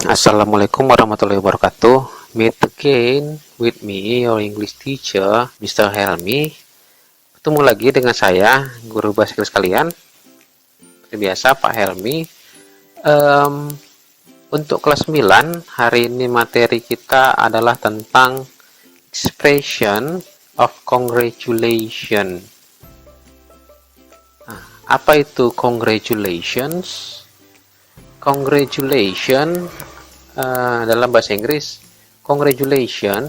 Assalamualaikum warahmatullahi wabarakatuh. Meet again with me, your English teacher, Mr. Helmi. Ketemu lagi dengan saya, guru bahasa Inggris kalian. Seperti biasa, Pak Helmi. Untuk kelas 9, hari ini materi kita adalah tentang expression of congratulation. Apa itu congratulations? Congratulation dalam bahasa Inggris, congratulation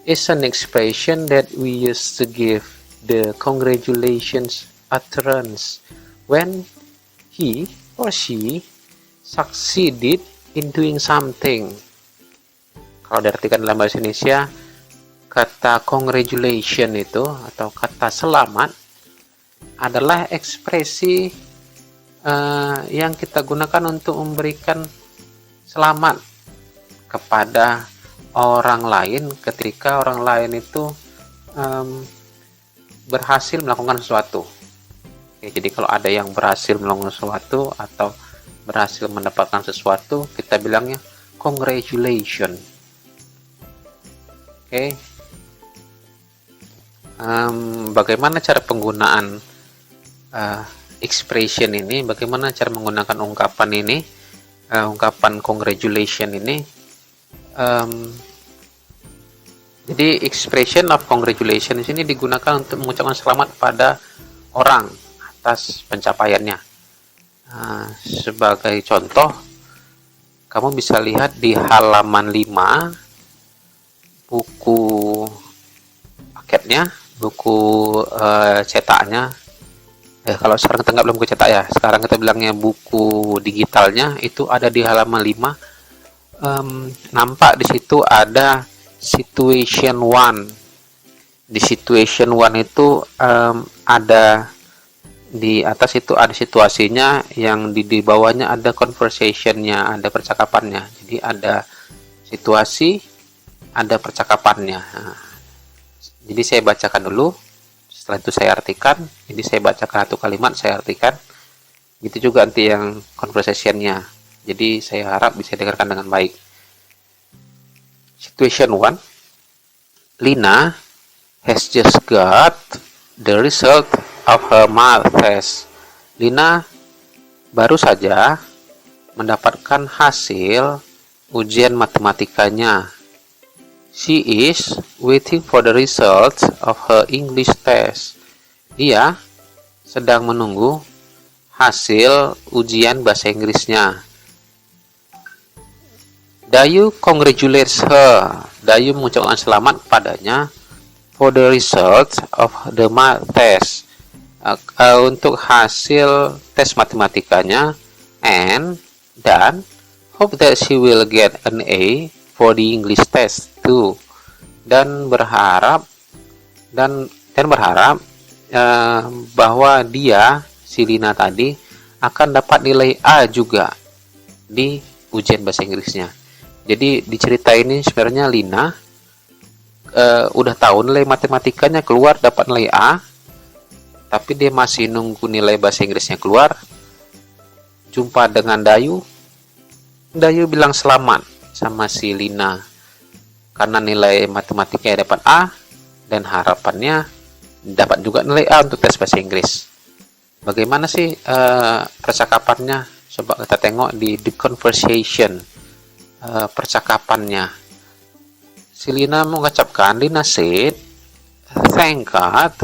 is an expression that we use to give the congratulations utterance when he or she succeeded in doing something. Kalau diartikan dalam bahasa Indonesia, kata congratulation itu atau kata selamat adalah ekspresi yang kita gunakan untuk memberikan selamat kepada orang lain ketika orang lain itu berhasil melakukan sesuatu. Oke, jadi kalau ada yang berhasil melakukan sesuatu atau berhasil mendapatkan sesuatu, kita bilangnya congratulations. Oke, bagaimana cara penggunaan expression ini, bagaimana cara menggunakan ungkapan ini, ungkapan congratulation ini. Jadi expression of congratulation di sini digunakan untuk mengucapkan selamat pada orang atas pencapaiannya. Sebagai contoh, kamu bisa lihat di halaman 5 buku paketnya, buku cetaknya. Kalau sekarang kita nggak belum cetak ya, sekarang kita bilangnya buku digitalnya, itu ada di halaman 5. Nampak di situ ada situation 1. Di situation 1 itu ada di atas itu ada situasinya, yang di bawahnya ada conversationnya, ada percakapannya. Jadi ada situasi, ada percakapannya. Jadi saya bacakan dulu. Setelah itu saya artikan. Jadi saya bacakan satu kalimat, saya artikan. Gitu juga nanti yang conversation-nya. Jadi saya harap bisa dengarkan dengan baik. Situation 1. Lina has just got the result of her math test. Lina baru saja mendapatkan hasil ujian matematikanya. She is waiting for the results of her English test. Dia sedang menunggu hasil ujian bahasa Inggrisnya. Dayu congratulates her. Dayu mengucapkan selamat padanya for the results of the math test. Untuk hasil tes matematikanya, dan hope that she will get an A for the English test too, dan berharap bahwa dia, si Lina tadi, akan dapat nilai A juga di ujian bahasa Inggrisnya. Jadi di cerita ini sebenarnya Lina udah tahu nilai matematikanya keluar, dapat nilai A, tapi dia masih nunggu nilai bahasa Inggrisnya keluar. Jumpa dengan Dayu bilang selamat sama si Lina karena nilai matematikanya dapat A, dan harapannya dapat juga nilai A untuk tes bahasa Inggris. Bagaimana sih percakapannya? Coba kita tengok di the conversation, percakapannya. Si Lina mengucapkan, Lina said, "Thank God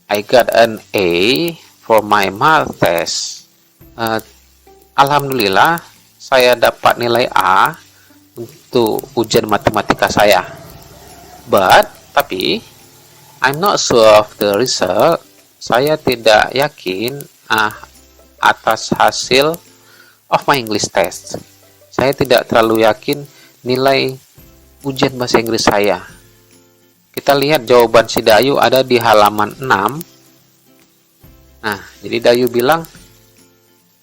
I got an A for my math test." Alhamdulillah, saya dapat nilai A untuk ujian matematika saya. Tapi I'm not sure of the result. Saya tidak yakin atas hasil of my English test. Saya tidak terlalu yakin nilai ujian bahasa Inggris saya. Kita lihat jawaban si Dayu ada di halaman 6. Nah, jadi Dayu bilang,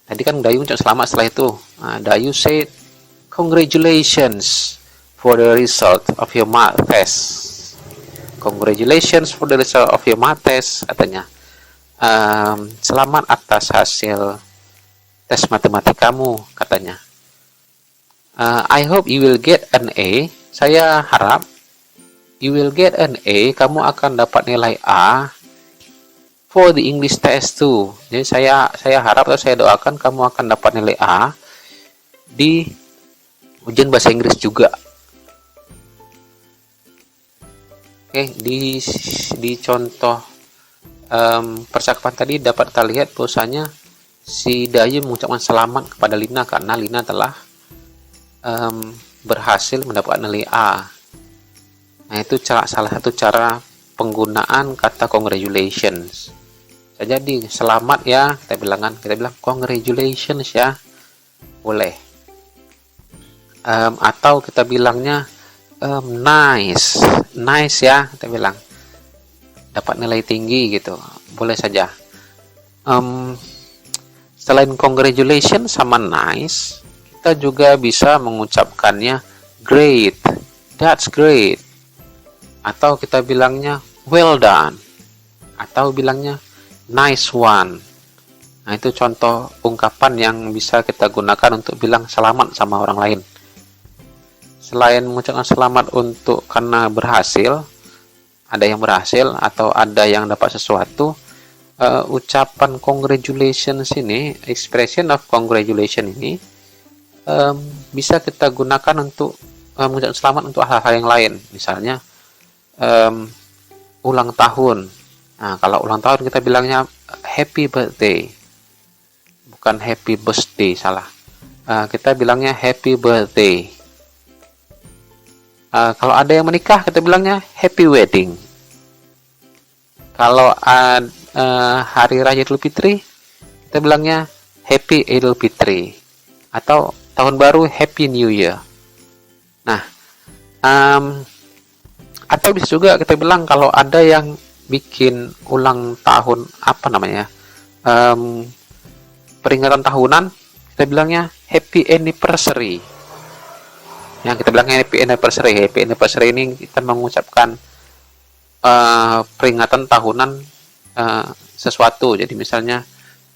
tadi kan Dayu ucap selamat setelah itu. Dayu said, "Congratulations for the result of your math test." Congratulations for the result of your math test, katanya. Selamat atas hasil tes matematikamu, katanya. I hope you will get an A. Saya harap you will get an A. Kamu akan dapat nilai A for the English test too. Jadi saya harap atau saya doakan kamu akan dapat nilai A di ujian bahasa Inggris juga. Oke, di contoh percakapan tadi dapat kita lihat bahwasanya si Dayu mengucapkan selamat kepada Lina karena Lina telah berhasil mendapatkan nilai A. Nah, itu salah satu cara penggunaan kata congratulations. Jadi selamat ya, kita bilang congratulations ya, boleh. Atau kita bilangnya nice ya, kita bilang dapat nilai tinggi gitu, boleh saja. Selain congratulations sama nice, kita juga bisa mengucapkannya great, that's great, atau kita bilangnya well done, atau bilangnya nice one. Nah, itu contoh ungkapan yang bisa kita gunakan untuk bilang selamat sama orang lain. Selain mengucapkan selamat untuk karena berhasil, ada yang berhasil atau ada yang dapat sesuatu, ucapan congratulations ini, expression of congratulation ini bisa kita gunakan untuk mengucapkan selamat untuk hal-hal yang lain. Misalnya ulang tahun. Nah, kalau ulang tahun kita bilangnya happy birthday, bukan happy birthday, salah. Kita bilangnya happy birthday. Kalau ada yang menikah, kita bilangnya happy wedding. Kalau hari raya Idul Fitri, kita bilangnya happy Idul Fitri. Atau tahun baru happy new year. Nah, atau bisa juga kita bilang kalau ada yang bikin ulang tahun, apa namanya, peringatan tahunan, kita bilangnya happy anniversary. Yang kita bilangnya happy anniversary ini kita mengucapkan peringatan tahunan sesuatu. Jadi misalnya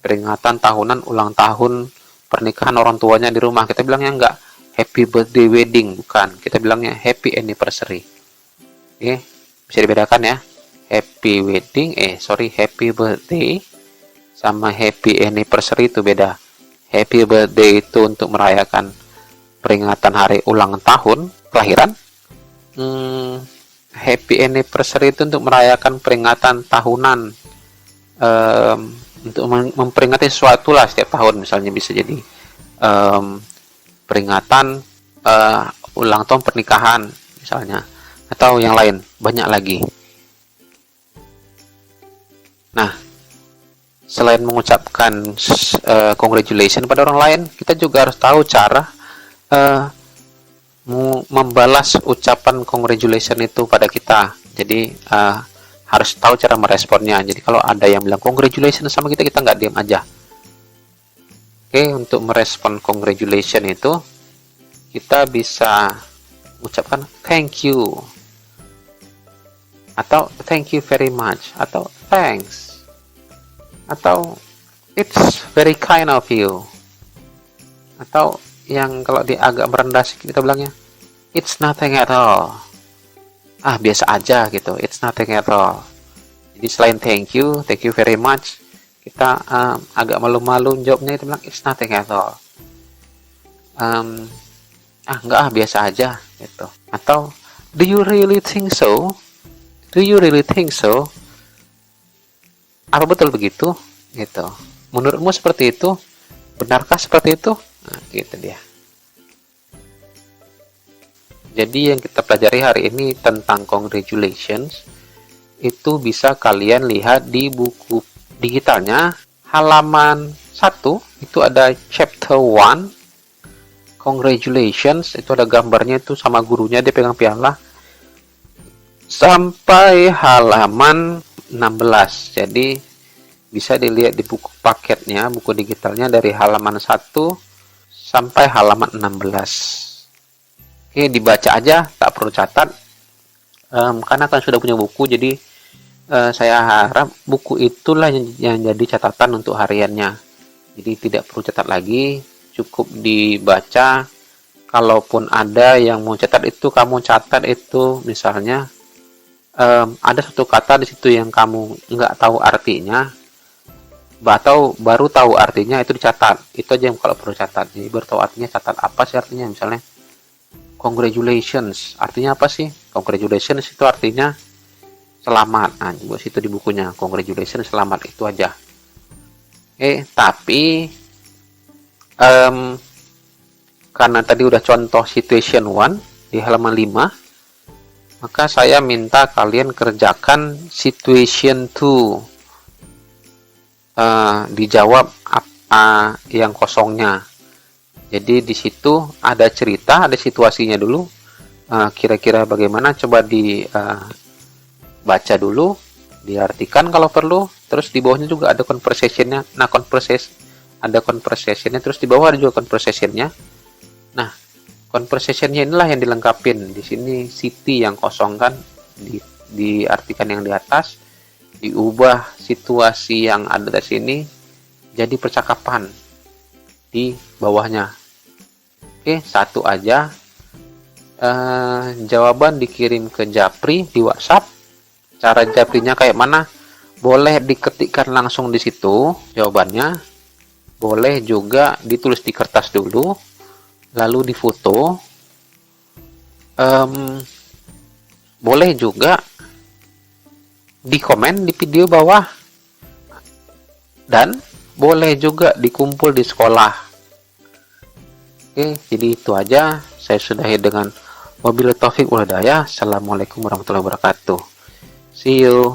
peringatan tahunan ulang tahun pernikahan orang tuanya di rumah, kita bilangnya enggak happy birthday wedding, bukan, kita bilangnya happy anniversary. Oke, bisa dibedakan ya, happy birthday sama happy anniversary itu beda. Happy birthday itu untuk merayakan peringatan hari ulang tahun kelahiran. Happy anniversary itu untuk merayakan peringatan tahunan, untuk memperingati sesuatu lah setiap tahun. Misalnya bisa jadi peringatan ulang tahun pernikahan misalnya, atau yang lain, banyak lagi. Nah, selain mengucapkan congratulations pada orang lain, kita juga harus tahu cara membalas ucapan congratulations itu pada kita. Jadi harus tahu cara meresponnya. Jadi kalau ada yang bilang congratulations sama kita, kita nggak diam aja. Oke, untuk merespon congratulations itu kita bisa ucapkan thank you, atau thank you very much, atau thanks, atau it's very kind of you, atau yang kalau dia agak merendah kita bilangnya it's nothing at all, biasa aja gitu, it's nothing at all. Jadi selain thank you very much, kita agak malu-malu jawabnya, itu bilang it's nothing at all, enggak, biasa aja gitu. Atau do you really think so, apa betul begitu gitu, menurutmu seperti itu, benarkah seperti itu? Nah, gitu dia. Jadi yang kita pelajari hari ini tentang congratulations itu bisa kalian lihat di buku digitalnya halaman 1, itu ada chapter 1 congratulations, itu ada gambarnya itu sama gurunya, dia pegang piala, sampai halaman 16. Jadi bisa dilihat di buku paketnya, buku digitalnya dari halaman 1 sampai halaman 16. Oke, dibaca aja, tak perlu catat, karena kan sudah punya buku. Jadi saya harap buku itulah yang jadi catatan untuk hariannya. Jadi tidak perlu catat lagi, cukup dibaca kalaupun ada yang mau catat itu, kamu catat itu misalnya ada satu kata di situ yang kamu nggak tahu artinya, atau baru tahu artinya, itu dicatat. Itu aja yang kalau perlu catat. Jadi baru tahu artinya, catat apa sih artinya. Misalnya congratulations, artinya apa sih? Congratulations itu artinya selamat. Nah, buat situ di bukunya, congratulations, selamat, itu aja. Tapi karena tadi udah contoh situation 1 di halaman 5, maka saya minta kalian kerjakan situation 2. Dijawab apa yang kosongnya. Jadi di situ ada cerita, ada situasinya dulu. Kira-kira bagaimana, coba dibaca dulu, diartikan kalau perlu. Terus di bawahnya juga ada conversation-nya. Nah, ada conversation-nya, terus di bawah ada juga conversation-nya. Nah, conversation-nya inilah yang dilengkapin. Di sini city yang kosong kan, diartikan yang di atas, diubah situasi yang ada di sini jadi percakapan di bawahnya. Satu aja. Jawaban dikirim ke Japri di WhatsApp. Cara Japrinya kayak mana? Boleh diketikkan langsung di situ jawabannya. Boleh juga ditulis di kertas dulu, lalu difoto. Boleh juga di komen di video bawah, dan boleh juga dikumpul di sekolah. Jadi itu aja. Saya sudahi dengan wabillahi taufik wal hidayah. Assalamualaikum warahmatullahi wabarakatuh. See you.